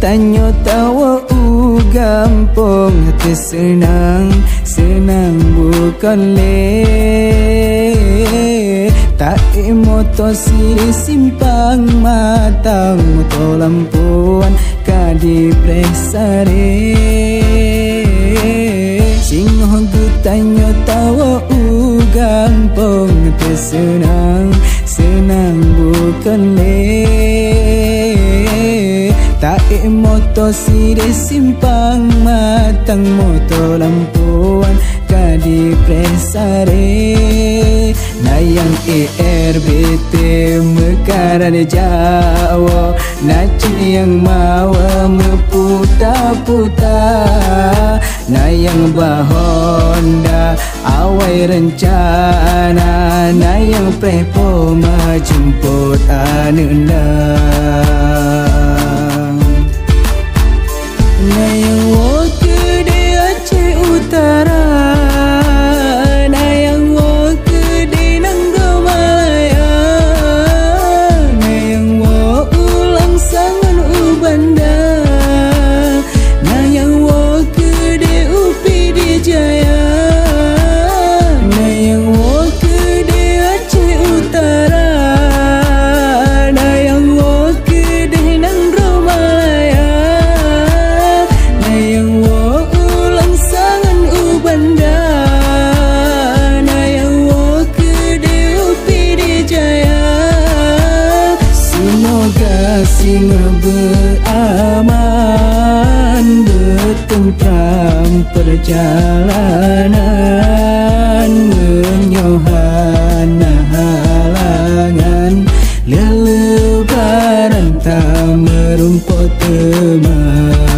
tanya tawa gampang, hati senang bukan le. Tak moto siri simpang matang, moto lampuan kadi presare. Singoh tanya tawa gampang, hati senang bukan le. Tak moto siri simpang matang, moto lampuan kadi presare. Nayang ERBT mekara de Jawa, nacin yang mawa meputa-puta. Nayang bahonda awai rencana, nayang prepo majemput anunda. Nayang woke de Aceh Utara, nayang woke de Nangga Malaya, nayang woke ulang sangan ubanda, nayang woke de Upi di Jaya, nayang woke de Aceh Utara, nayang woke de Nangga Malaya, nayang woke ulang sangan ubanda, nayang woke de Upi di Jaya. Semoga singa beraman, bertentram perjalanan, menyohana halangan, lelebaran tak merumput teman.